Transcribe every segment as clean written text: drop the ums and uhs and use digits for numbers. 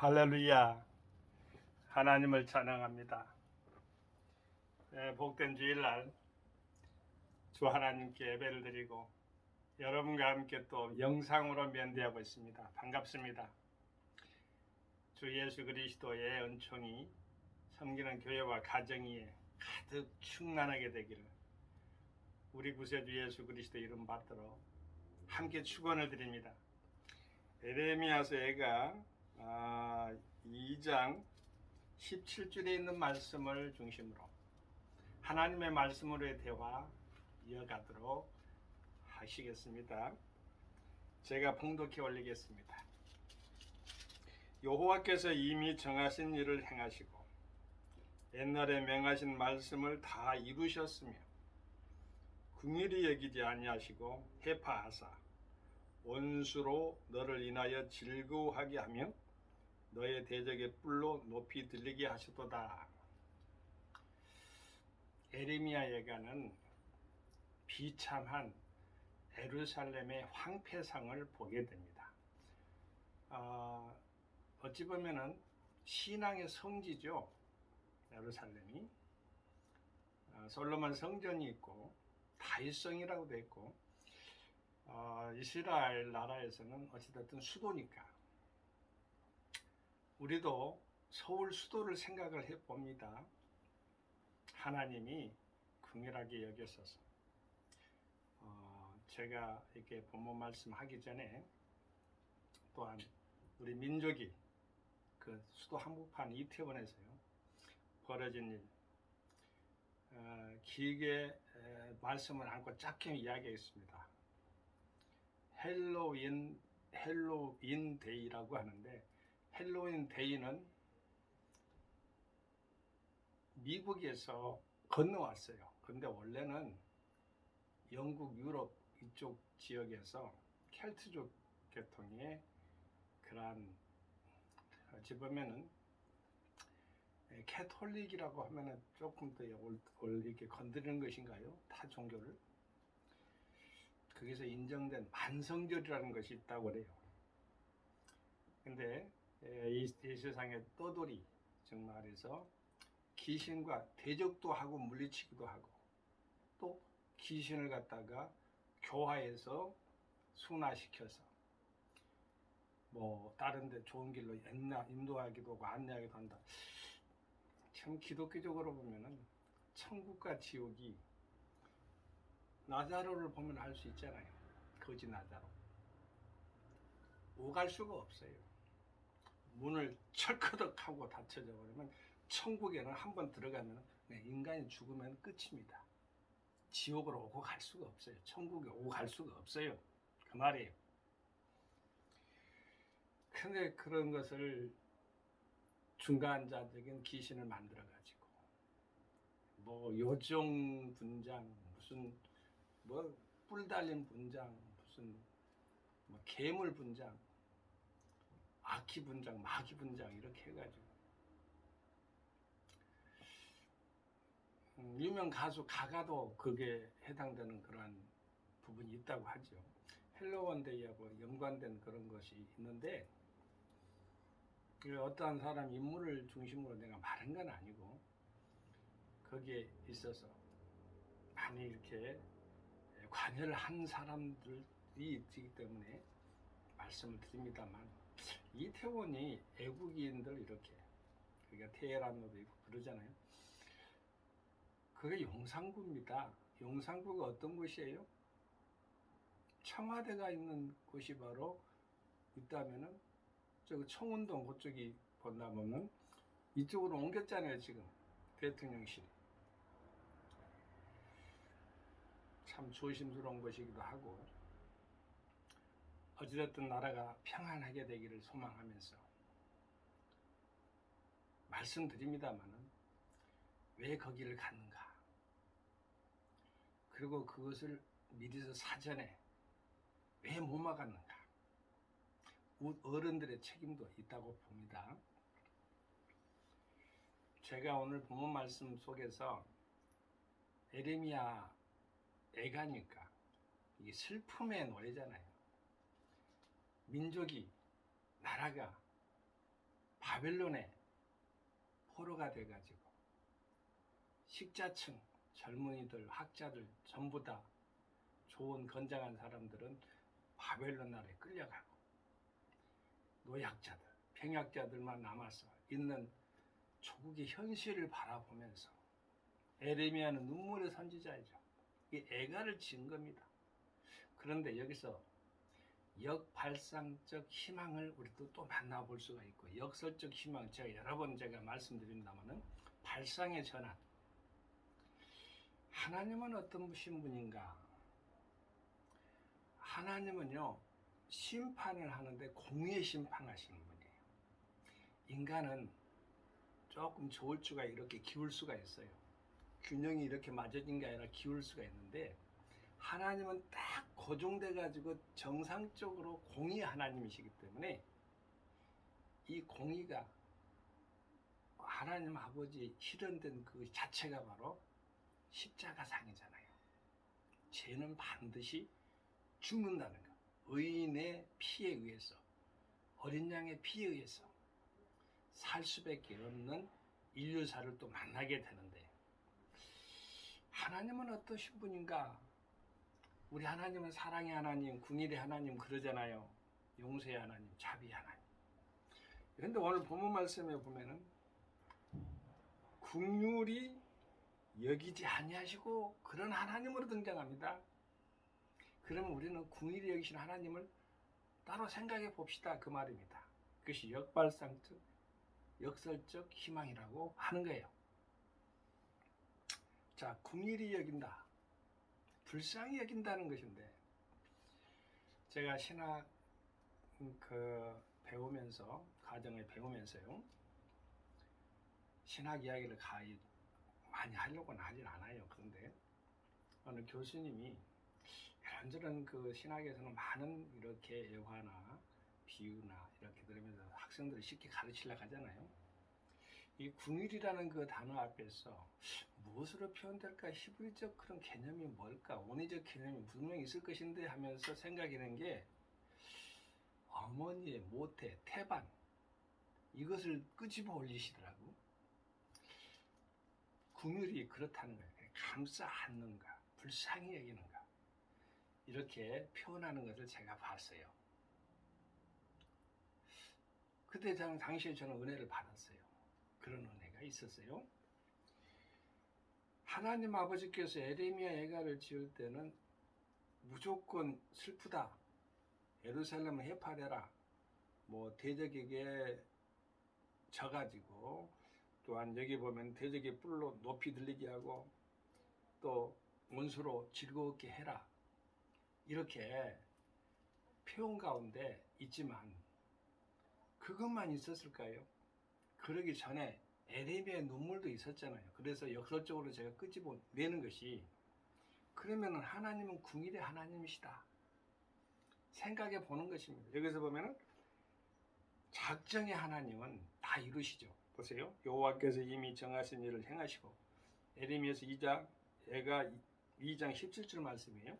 할렐루야. 하나님을 찬양합니다. 복된 주일날 주 하나님께 예배를 드리고 여러분과 함께 또 영상으로 면대하고 있습니다. 반갑습니다. 주 예수 그리스도의 은총이 섬기는 교회와 가정이 가득 충만하게 되기를 우리 구세주 예수 그리스도 이름 받들어 함께 축원을 드립니다. 에레미야서가 2장 17절에 있는 말씀을 중심으로 하나님의 말씀으로의 대화 이어가도록 하시겠습니다. 제가 봉독해 올리겠습니다. 여호와께서 이미 정하신 일을 행하시고 옛날에 명하신 말씀을 다 이루셨으며 긍휼히 여기지 아니하시고 회파하사 원수로 너를 인하여 즐거워하게 하며 너의 대적의 뿔로 높이 들리게 하셨도다. 에레미야 예가는 비참한 예루살렘의 황폐상을 보게 됩니다. 어찌 보면은 신앙의 성지죠. 예루살렘이 솔로몬 성전이 있고 다윗성이라고 되어 있고 이스라엘 나라에서는 어찌됐든 수도니까 우리도 서울 수도를 생각을 해봅니다. 하나님이 긍휼하게 여겼어서 제가 이렇게 본문 말씀하기 전에 또한 우리 민족이 그 수도 한복판 이태원에서요 벌어진 일 길게 말씀을 안고 짧게 이야기했습니다. 헬로윈 데이라고 하는데 헬로윈 데이는 미국에서 건너왔어요. 그런데 원래는 영국, 유럽 이쪽 지역에서 켈트족 계통의 그러한 어찌 보면은 캐톨릭이라고 하면은 조금 더 이렇게 건드리는 것인가요? 타 종교를 거기서 인정된 만성절이라는 것이 있다고 그래요. 근데 이 세상에 떠돌이 즉 말해서 귀신과 대적도 하고 물리치기도 하고 또 귀신을 갖다가 교화해서 순화시켜서 뭐 다른 데 좋은 길로 인도하기도 하고 안내하기도 한다. 참 기독교적으로 보면은 천국과 지옥이 나자로를 보면 알 수 있잖아요. 거지 나자로. 오갈 수가 없어요. 문을 철커덕하고 닫혀져 버리면 천국에는 한번 들어가면 인간이 죽으면 끝입니다. 지옥으로 오고 갈 수가 없어요. 천국에 오고 갈 수가 없어요. 그 말이에요. 근데 그런 것을 중간자적인 귀신을 만들어 가지고 뭐 요정 분장 무슨 뭐 뿔 달린 분장 무슨 뭐 괴물 분장 아키 분장 마귀 분장 이렇게 해가지고 유명 가수 가가도 그게 해당되는 그러한 부분이 있다고 하죠. 헬로윈 데이하고 연관된 그런 것이 있는데 어떠한 사람 인물을 중심으로 내가 말한 건 아니고 거기에 있어서 많이 이렇게 관여를 한 사람들이 있기 때문에 말씀을 드립니다만 이태원이 애국인들 이렇게 그러니까 테헤란으로도 있고 그러잖아요. 그게 용산구입니다. 용산구가 어떤 곳이에요? 청와대가 있는 곳이 바로 있다면은 저기 청운동 그쪽이 본다면은 이쪽으로 옮겼잖아요. 지금 대통령실이 참 조심스러운 것이기도 하고 어찌됐든 나라가 평안하게 되기를 소망하면서 말씀드립니다마는 왜 거기를 갔는가? 그리고 그것을 미리서 사전에 왜 못 막았는가? 어른들의 책임도 있다고 봅니다. 제가 오늘 본문 말씀 속에서 에레미야 애가니까 이게 슬픔의 노래잖아요. 민족이 나라가 바벨론의 포로가 돼가지고 식자층, 젊은이들, 학자들 전부 다 좋은 건장한 사람들은 바벨론 나라에 끌려가고 노약자들, 병약자들만 남아서 있는 조국의 현실을 바라보면서 에레미야는 눈물의 선지자이죠. 이 애가를 지은 겁니다. 그런데 여기서 역발상적 희망을 우리도 또 만나볼 수가 있고, 역설적 희망, 제가 여러 번 말씀드린다면은 발상의 전환. 하나님은 어떤 분인가? 하나님은요, 심판을 하는데 공의의 심판하시는 분이에요. 인간은 조금 좋을 수가 이렇게 기울 수가 있어요. 균형이 이렇게 맞아진 게 아니라 기울 수가 있는데, 하나님은 딱 고정돼 가지고 정상적으로 공의 하나님이시기 때문에 이 공의가 하나님 아버지 실현된 그 자체가 바로 십자가상이잖아요. 죄는 반드시 죽는다는 것. 의인의 피에 의해서, 어린 양의 피에 의해서 살 수밖에 없는 인류사를 또 만나게 되는데, 하나님은 어떠신 분인가? 우리 하나님은 사랑의 하나님, 궁일의 하나님 그러잖아요. 용서의 하나님, 자비의 하나님. 그런데 오늘 본문 말씀에 보면은 긍휼히 여기지 아니하시고 그런 하나님으로 등장합니다. 그러면 우리는 긍휼히 여기시는 하나님을 따로 생각해 봅시다, 그 말입니다. 그것이 역발상적, 역설적 희망이라고 하는 거예요. 자, 긍휼히 여긴다, 불쌍히 여긴다는 것인데, 제가 신학 배우면서, 과정을 배우면서요, 신학 이야기를 가히 많이 하려고는 하진 않아요. 그런데 어느 교수님이 이런저런 그 신학에서는 많은 이렇게 예화나 비유나 이렇게 들으면서 학생들을 쉽게 가르치려고 하잖아요. 이 궁일이라는 그 단어 앞에서 무엇으로 표현될까? 히브리적 그런 개념이 뭘까? 원의적 개념이 분명히 있을 것인데 하면서 생각하는 게, 어머니의 모태, 태반, 이것을 끄집어 올리시더라고. 궁율이 그렇다는 거예요. 감싸 안는가, 불쌍히 여기는가, 이렇게 표현하는 것을 제가 봤어요. 그때 당시에 저는 은혜를 받았어요. 그런 은혜가 있었어요. 하나님 아버지께서 에레미야 애가를 지을 때는 무조건 슬프다, 예루살렘을 해파되라, 뭐 대적에게 져가지고, 또한 여기 보면 대적의 뿔로 높이 들리게 하고 또 원수로 즐거웠게 해라, 이렇게 표현 가운데 있지만 그것만 있었을까요? 그러기 전에 에레미야의 눈물도 있었잖아요. 그래서 역설적으로 제가 끄집어내는 것이, 그러면 하나님은 궁일의 하나님이시다 생각해 보는 것입니다. 여기서 보면 작정의 하나님은 다 이루시죠. 보세요. 여호와께서 이미 정하신 일을 행하시고, 에레미야서 2장 17절 말씀이에요.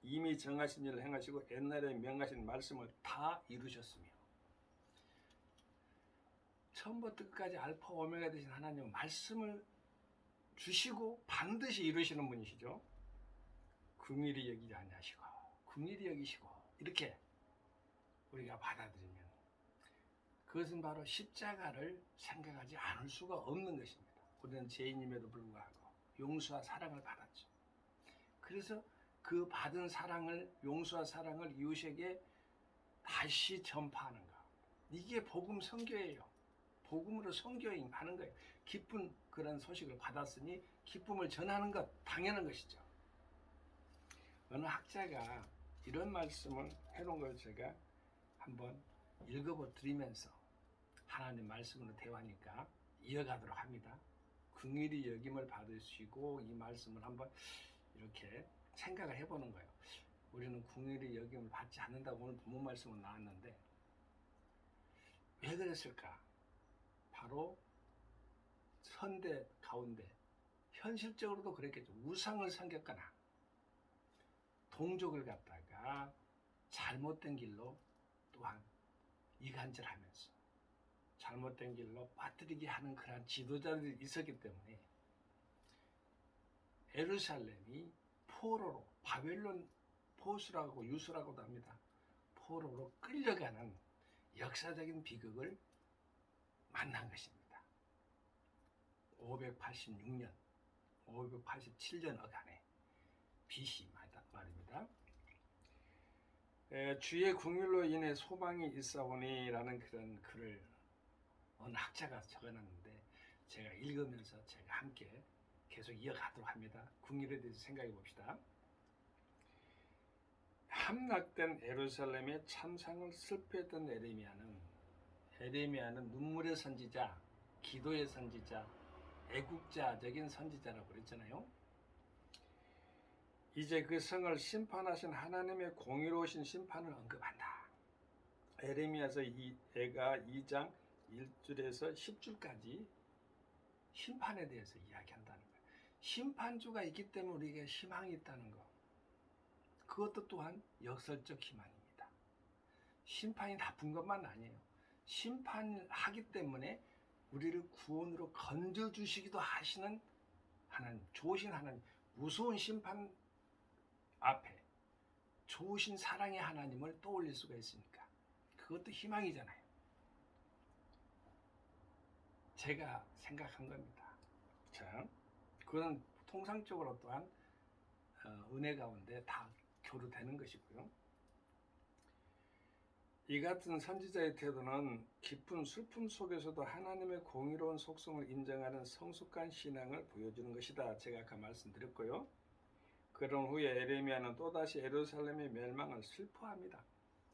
이미 정하신 일을 행하시고 옛날에 명하신 말씀을 다 이루셨으며, 처음부터 끝까지 알파 오메가 되신 하나님은 말씀을 주시고 반드시 이루시는 분이시죠. 긍휼히 여기지 아니하시고 긍휼히 여기시고, 이렇게 우리가 받아들이면 그것은 바로 십자가를 생각하지 않을 수가 없는 것입니다. 우리는 죄인임에도 불구하고 용서와 사랑을 받았죠. 그래서 그 받은 사랑을, 용서와 사랑을 이웃에게 다시 전파하는 것, 이게 복음 선교예요. 복음으로 선교하는 거예요. 기쁜 그런 소식을 받았으니 기쁨을 전하는 것, 당연한 것이죠. 어느 학자가 이런 말씀을 해놓은 걸 제가 한번 읽어보 드리면서 하나님 말씀으로 대화하니까 이어가도록 합니다. 긍휼히 여김을 받으시고 이 말씀을 한번 이렇게 생각을 해보는 거예요. 우리는 긍휼히 여김을 받지 않는다고 오늘 본문 말씀은 나왔는데, 왜 그랬을까? 바로 선대 가운데 현실적으로도 그랬겠죠. 우상을 섬겼거나 동족을 갖다가 잘못된 길로 또한 이간질하면서 잘못된 길로 빠뜨리게 하는 그러한 지도자들이 있었기 때문에 예루살렘이 포로로 바벨론 포수라고 유수라고도 합니다. 포로로 끌려가는 역사적인 비극을 만난 것입니다. 586년, 587년 어간에 BC 말입니다. 주의 긍휼로 인해 소망이 있사오니라는 그런 글을 어느 학자가 적어놨는데 제가 읽으면서 제가 함께 계속 이어가도록 합니다. 긍휼에 대해서 생각해 봅시다. 함락된 예루살렘의 참상을 슬퍼했던 에레미야는 눈물의 선지자, 기도의 선지자, 애국자적인 선지자라고 그랬잖아요. 이제 그 성을 심판하신 하나님의 공의로우신 심판을 언급한다. 에레미야서 애가 2장 1절에서 10절까지 심판에 대해서 이야기한다는 거예요. 심판주가 있기 때문에 우리에게 희망이 있다는 거. 그것도 또한 역설적 희망입니다. 심판이 나쁜 것만 아니에요. 심판하기 때문에 우리를 구원으로 건져주시기도 하시는 하나님, 좋으신 하나님, 무서운 심판 앞에 좋으신 사랑의 하나님을 떠올릴 수가 있으니까 그것도 희망이잖아요. 제가 생각한 겁니다. 자, 그건 통상적으로 또한 은혜 가운데 다 교류되는 것이고요. 이 같은 선지자의 태도는 기쁜 슬픔 속에서도 하나님의 공의로운 속성을 인정하는 성숙한 신앙을 보여주는 것이다. 제가 아까 말씀드렸고요. 그런 후에 에레미야는 또다시 예루살렘의 멸망을 슬퍼합니다.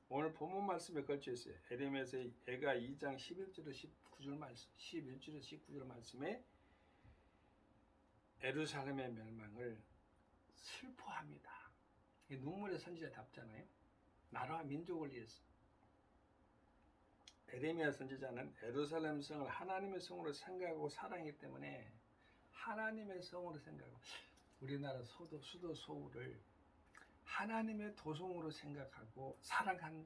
오늘 본문 말씀에 걸쳐 있어요. 에레미야서 애가 2장 11절에서 19절 말씀, 11절에서 19절 말씀에 예루살렘의 멸망을 슬퍼합니다. 눈물의 선지자답잖아요. 나라와 민족을 위해서. 에레미야 선지자는 예루살렘 성을 하나님의 성으로 생각하고 사랑하기 때문에 하나님의 성으로 생각하고 우리나라 수도 서울을 하나님의 도성으로 생각하고 사랑한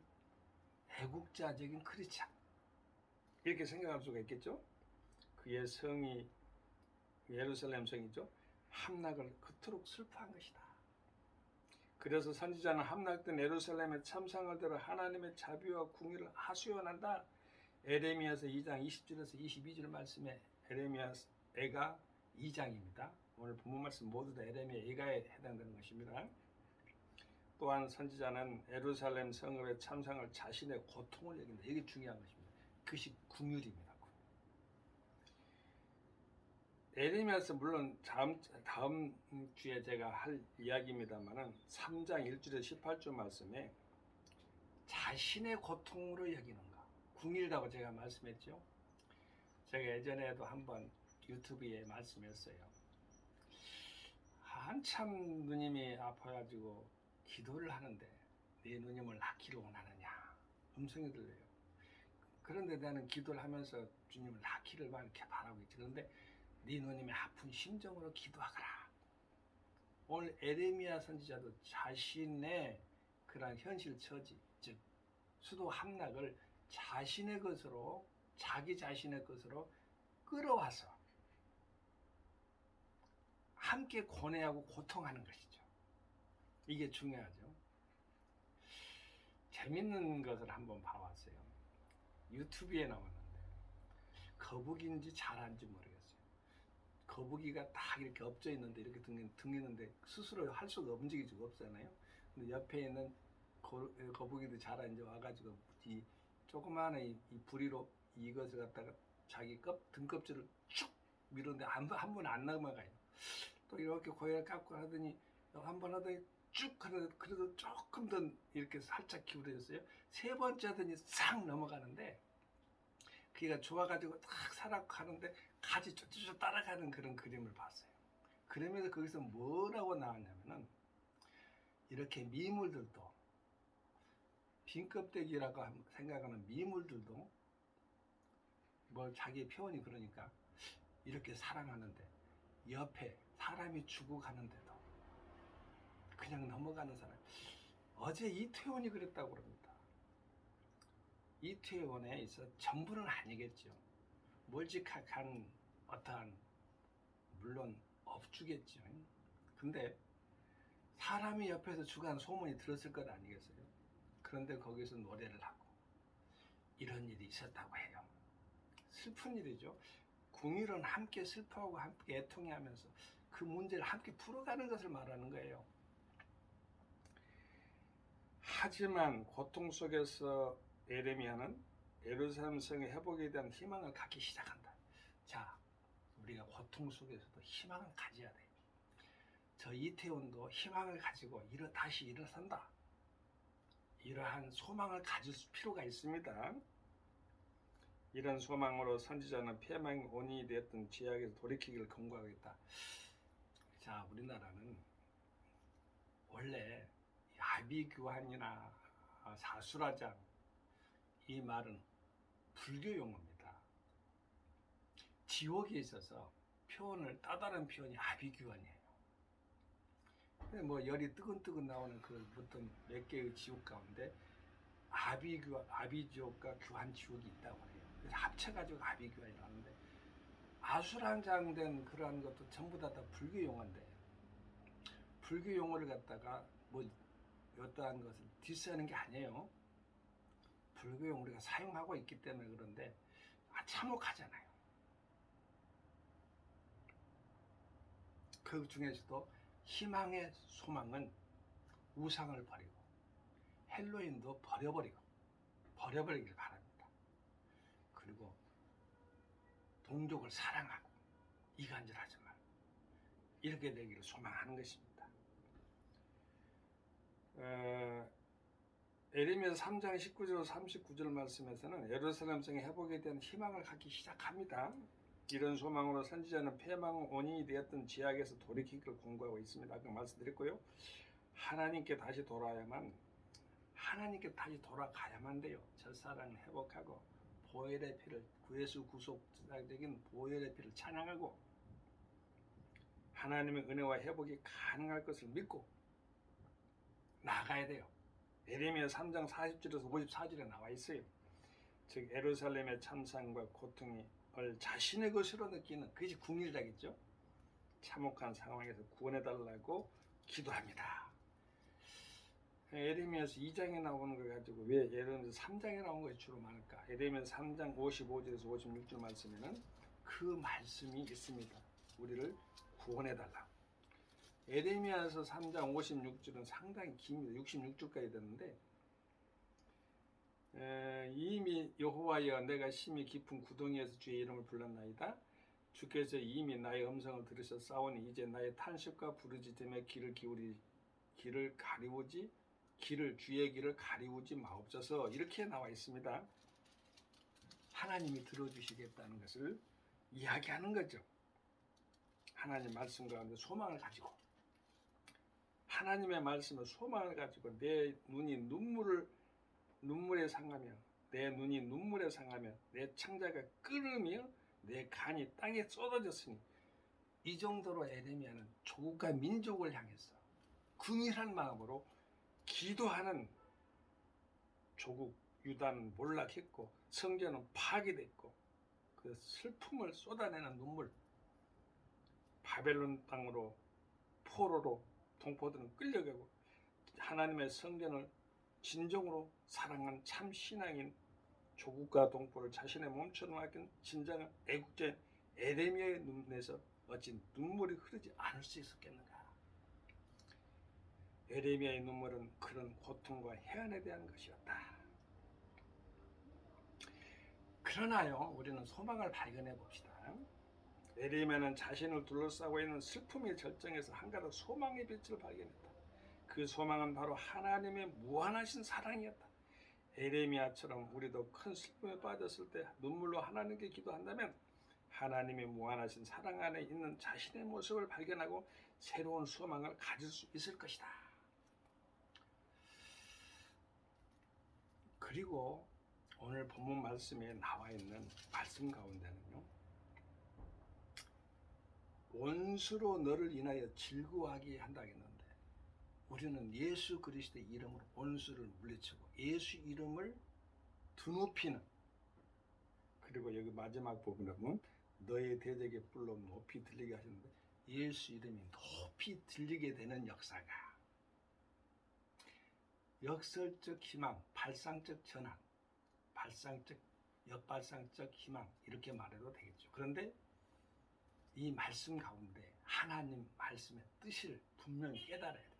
애국자적인 크리스찬 이렇게 생각할 수가 있겠죠. 그의 성이 예루살렘 성이죠. 함락을 그토록 슬퍼한 것이다. 그래서 선지자는 함락된 예루살렘의 참상을 들어 하나님의 자비와 궁의를 하소연한다. 에레미야서 2장 20절에서 22절 말씀에 에레미야 애가 2장입니다. 오늘 본문 말씀 모두 다 에레미야 애가에 해당되는 것입니다. 또한 선지자는 예루살렘 성읍의 참상을 자신의 고통을 여긴다. 이게 중요한 것입니다. 그것이 긍휼입니다. 에레미야서 물론 다음 주에 제가 할 이야기입니다만은 3장 1절에서 18절 말씀에 자신의 고통으로 여기는 것, 긍휼이라고 제가 말씀했죠. 제가 예전에도 한번 유튜브에 말씀했어요. 한참 누님이 아파가지고 기도를 하는데 네 누님을 낳기를 원하느냐 음성이 들려요. 그런데 나는 기도를 하면서 주님을 낳기를 막 이렇게 바라고 있지. 그런데 네 누님의 아픈 심정으로 기도하거라. 오늘 에레미야 선지자도 자신의 그런 현실 처지, 즉 수도 함락을 자신의 것으로 자기 자신의 것으로 끌어와서 함께 고뇌하고 고통하는 것이죠. 이게 중요하죠. 재밌는 것을 한번 봐왔어요. 유튜브에 나왔는데 거북이인지 자라인지 모르겠어요. 거북이가 딱 이렇게 엎져 있는데 이렇게 등있는데 스스로 할 수가 움직일 수가 없잖아요. 근데 옆에 있는 거북이도 자라 이제 와가지고 이 조그마한 이 부리로 이것을 갖다가 자기 등껍질을 쭉 밀었는데 한 번 안 넘어가요. 또 이렇게 고개를 깎고 하더니 한 번 하더니 쭉 하는데 그래도 조금 더 이렇게 살짝 기울어졌어요. 세 번째 하더니 싹 넘어가는데 그가 좋아가지고 딱 살아가는데 가지 쫓쫓 따라가는 그런 그림을 봤어요. 그러면서 거기서 뭐라고 나왔냐면은 이렇게 미물들도 빈 껍데기라고 생각하는 미물들도 뭐 자기의 표현이 그러니까 이렇게 사랑하는데 옆에 사람이 죽어가는데도 그냥 넘어가는 사람. 어제 이태원이 그랬다고 그럽니다. 이태원에 있어 전부는 아니겠죠. 멀찍한 어떠한 물론 업주겠죠. 근데 사람이 옆에서 주간 소문이 들었을 것 아니겠어요? 그런데 거기서 노래를 하고 이런 일이 있었다고 해요. 슬픈 일이죠. 궁일은 함께 슬퍼하고 함께 애통해하면서 그 문제를 함께 풀어가는 것을 말하는 거예요. 하지만 고통 속에서 에레미야는 예루살렘 성의 회복에 대한 희망을 갖기 시작한다. 자, 우리가 고통 속에서도 희망을 가져야 돼요. 저 이태원도 희망을 가지고 다시 일어선다. 이러한 소망을 가질 필요가 있습니다. 이런 소망으로 선지자는 폐망의 원인이 되었던 죄악에서 돌이키기를 권고하고 있다. 자, 우리나라는 원래 아비규환이나 사수라장 이 말은 불교 용어입니다. 지옥에 있어서 따다른 표현이 아비규환이에요. 뭐 열이 뜨근뜨근 나오는 그 어떤 몇 개의 지옥 가운데 아비지옥과 규환지옥이 있다고 해요. 그래서 합쳐가지고 아비규환이라고 하는데 아수랑장된 그러한 것도 전부 다 불교 용어인데 불교 용어를 갖다가 뭐 어떠한 것을 디스하는 게 아니에요. 불교 용어 우리가 사용하고 있기 때문에 그런데 참혹하잖아요. 그 중에서도 희망의 소망은 우상을 버리고 헬로윈도 버려버리길 바랍니다. 그리고 동족을 사랑하고 이간질하지 말고 이렇게 되기를 소망하는 것입니다. 에레미야 3장 19절 39절 말씀에서는 예루살렘 성의 회복에 대한 희망을 갖기 시작합니다. 이런 소망으로 선지자는 폐망의 원인이 되었던 죄악에서 돌이키기를 권고하고 있습니다. 아까 말씀드렸고요. 하나님께 다시 돌아가야만 돼요. 첫사랑을 회복하고 보혈의 피를 구예수 구속적인 보혈의 피를 찬양하고 하나님의 은혜와 회복이 가능할 것을 믿고 나가야 돼요. 에레미야 3장 40절에서 54절에 나와 있어요. 즉 예루살렘의 참상과 고통이 자신의 것으로 느끼는 그것이 궁일이라겠죠. 참혹한 상황에서 구원해달라고 기도합니다. 에레미야서 2장에 나오는 걸 가지고 왜 예루살렘 3장에 나온 것이 주로 많을까? 에레미야 3장 55절에서 56절 말씀에는 그 말씀이 있습니다. 우리를 구원해달라. 에레미야서 3장 56절은 상당히 깁니다. 66절까지 됐는데 이미 여호와여 내가 심히 깊은 구덩이에서 주의 이름을 불렀나이다. 주께서 이미 나의 음성을 들으셨사오니 이제 나의 탄식과 부르짖음에 주의 길을 가리우지 마옵소서. 이렇게 나와 있습니다. 하나님이 들어주시겠다는 것을 이야기하는 거죠. 하나님 말씀 가운데 소망을 가지고 하나님의 말씀을 소망을 가지고 내 눈이 눈물에 상하며 내 창자가 끓으며 내 간이 땅에 쏟아졌으니 이 정도로 에레미야는 조국과 민족을 향해서 궁일한 마음으로 기도하는 조국 유다는 몰락했고 성전은 파괴됐고 그 슬픔을 쏟아내는 눈물 바벨론 땅으로 포로로 동포들은 끌려가고 하나님의 성전을 진정으로 사랑한 참 신앙인 조국과 동포를 자신의 몸처럼 아낀 진정한 애국자인 에레미야의 눈에서 어찌 눈물이 흐르지 않을 수 있었겠는가? 에레미야의 눈물은 그런 고통과 해안에 대한 것이었다. 그러나요, 우리는 소망을 발견해 봅시다. 에레미야는 자신을 둘러싸고 있는 슬픔의 절정에서 한 가닥 소망의 빛을 발견했다. 그 소망은 바로 하나님의 무한하신 사랑이었다. 에레미야처럼 우리도 큰 슬픔에 빠졌을 때 눈물로 하나님께 기도한다면 하나님의 무한하신 사랑 안에 있는 자신의 모습을 발견하고 새로운 소망을 가질 수 있을 것이다. 그리고 오늘 본문 말씀에 나와 있는 말씀 가운데는요, 원수로 너를 인하여 즐거워하게 한다 했는데 우리는 예수 그리스도의 이름으로 원수를 물리치고 예수 이름을 드높이는, 그리고 여기 마지막 부분에 보면 너의 대적의 뿔로 높이 들리게 하시는데 예수 이름이 높이 들리게 되는 역사가 역설적 희망, 발상적 전환, 발상적, 역발상적 희망 이렇게 말해도 되겠죠. 그런데 이 말씀 가운데 하나님 말씀의 뜻을 분명히 깨달아야 돼요.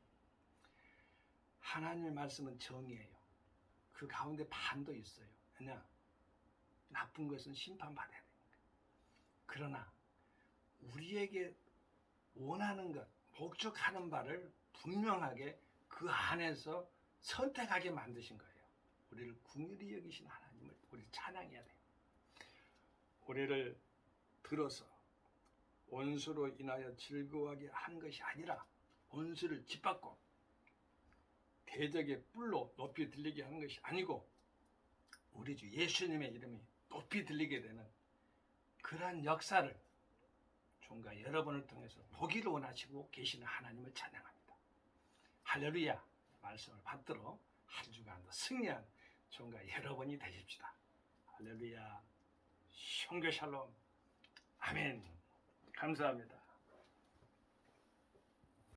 하나님의 말씀은 정의예요. 그 가운데 반도 있어요. 왜냐? 나쁜 것은 심판받아야 되니까. 그러나 우리에게 원하는 것, 목적하는 바를 분명하게 그 안에서 선택하게 만드신 거예요. 우리를 긍휼히 여기신 하나님을 우리 찬양해야 돼요. 우리를 들어서 원수로 인하여 즐거워하게 한 것이 아니라 원수를 짓밟고 대적의 뿔로 높이 들리게 하는 것이 아니고 우리 주 예수님의 이름이 높이 들리게 되는 그러한 역사를 종과 여러분을 통해서 보기를 원하시고 계시는 하나님을 찬양합니다. 할렐루야. 말씀을 받들어 한 주간도 승리한 종과 여러분이 되십시다. 할렐루야. 형교 샬롬. 아멘. 감사합니다.